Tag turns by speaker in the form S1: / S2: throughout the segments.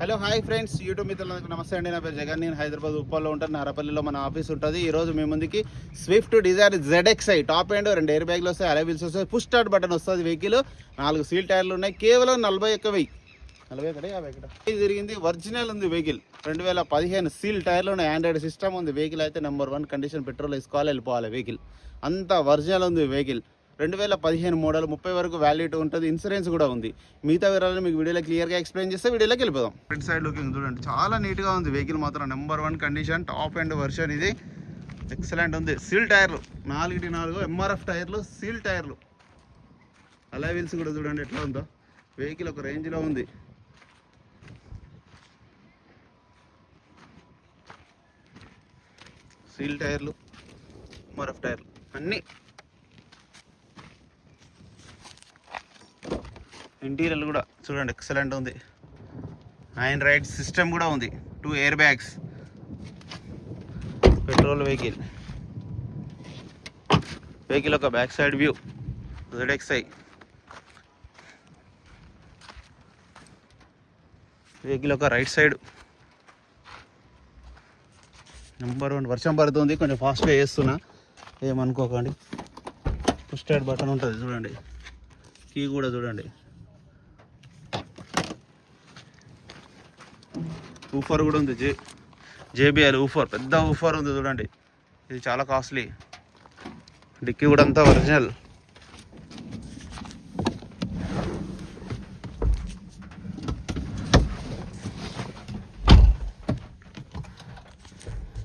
S1: Hello hi friends, YouTube మిత్రులందరికీ నమస్తే అండి. నా పేరు జగన్. నేను హైదరాబాద్ ఉప్పల్లో ఉంటాను. నారపల్లిలో మన ఆఫీస్ ఉంటుంది. ఈరోజు మీ ముందుకి Swift Dzire ZXi top and 2 air బ్యాగ్లు వస్తాయి, అలై వీల్స్ వస్తాయి, పుష్ స్టార్ట్ బటన్ వస్తుంది. వెహికల్ 4 సీల్ టైర్లు ఉన్నాయి. కేవలం 41,000 జరిగింది. ఒరిజినల్ ఉంది వెహికల్. 2015 సీల్ టైర్లు ఉన్నాయి. ఆండ్రాయిడ్ సిస్టమ్ ఉంది. వెహికల్ అయితే నెంబర్ 1 కండిషన్. పెట్రోల్ వేసుకోవాలి, వెళ్ళిపోవాలి. వెహికల్ అంతా ఒరిజినల్ ఉంది. వెహికల్ 2015 మోడల్, 30 వరకు వ్యాలిడిటీ ఉంటుంది. ఇన్సూరెన్స్ కూడా ఉంది. మిగతా వివరాలను మీకు వీడియోలో క్లియర్గా ఎక్స్ప్లెయిన్ చేస్తే వీడియోలోకి వెళ్ళిపోదాం. ఫ్రంట్ సైడ్ లుకింగ్ చూడండి, చాలా నీట్గా ఉంది. వెహికల్ మాత్రం number 1 condition, top end version. ఇది ఎక్సలెంట్ ఉంది. సీల్ టైర్లు 4x4 MRF టైర్లు, సీల్ టైర్లు. అలై వీల్స్ కూడా చూడండి ఎట్లా ఉందో. వెహికల్ ఒక రేంజ్లో ఉంది. సీల్ టైర్లు, MRF టైర్లు అన్నీ. ఇంటీరియర్ కూడా చూడండి ఎక్సలెంట్ ఉంది. ఆండ్రాయిడ్ సిస్టమ్ కూడా ఉంది. 2 air bags. Petrol vehicle. Vehicle ఒక back side view ZXi. Vehicle ఒక రైట్ సైడ్. నెంబర్ 1. వర్షం పడుతుంది, కొంచెం ఫాస్ట్గా చేస్తున్నా, ఏమనుకోకండి. పుష్ స్టార్ట్ బటన్ ఉంటుంది చూడండి. కీ కూడా చూడండి. ఊఫర్ కూడా ఉంది. JBL ఊఫర్, పెద్ద ఊఫర్ ఉంది చూడండి. ఇది చాలా కాస్ట్లీ. డిక్కీ కూడా అంతా ఒరిజినల్.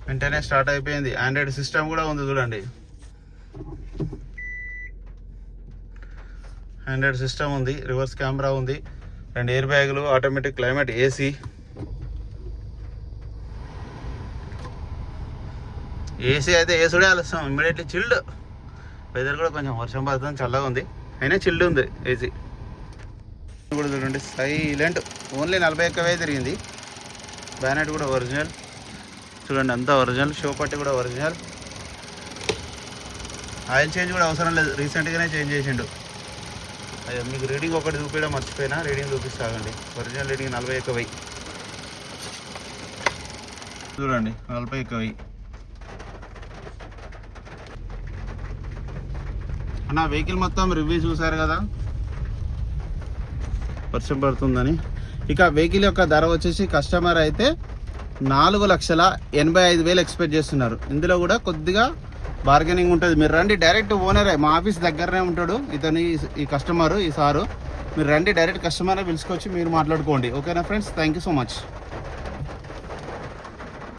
S1: వెంటనే స్టార్ట్ అయిపోయింది. ఆండ్రాయిడ్ సిస్టమ్ కూడా ఉంది చూడండి. ఆండ్రాయిడ్ సిస్టమ్ ఉంది. రివర్స్ కెమెరా ఉంది. 2 ఎయిర్ బ్యాగులు, ఆటోమేటిక్ క్లైమేట్ ఏసీ అయితే ఏసుడే ఆలస్యం. Immediately chilled. వెదర్ కూడా కొంచెం వర్షం పడుతుంది, చల్లగా ఉంది, అయినా చిల్డ్ ఉంది ఏసీ కూడా చూడండి. సైలెంట్. ఓన్లీ 41,000 తిరిగింది. బ్యానెట్ కూడా ఒరిజినల్ చూడండి, అంతా ఒరిజినల్. షో పట్టి కూడా ఒరిజినల్. ఆయిల్ చేంజ్ కూడా అవసరం లేదు, రీసెంట్గానే చేంజ్ చేసిండు. అయ్యో, మీకు రీడింగ్ ఒకటి చూపించడం మర్చిపోయినా, రీడింగ్ చూపిస్తాగండి. ఒరిజినల్ రీడింగ్ 41,000 చూడండి. 41,000 అన్న. వెహికల్ మొత్తం రివ్యూ చూసారు కదా, వర్షం పడుతుందని. ఇక వెహికల్ యొక్క ధర వచ్చేసి కస్టమర్ అయితే 4,85,000 ఎక్స్పెక్ట్ చేస్తున్నారు. ఇందులో కూడా కొద్దిగా బార్గెనింగ్ ఉంటుంది. మీరు రండి, డైరెక్ట్ ఓనరే, మా ఆఫీస్ దగ్గరనే ఉంటాడు ఇతను, ఈ కస్టమరు, ఈ సారు. మీరు రండి, డైరెక్ట్ కస్టమర్నే పిలుచుకొచ్చి మీరు మాట్లాడుకోండి. ఓకేనా friends, thank you so much.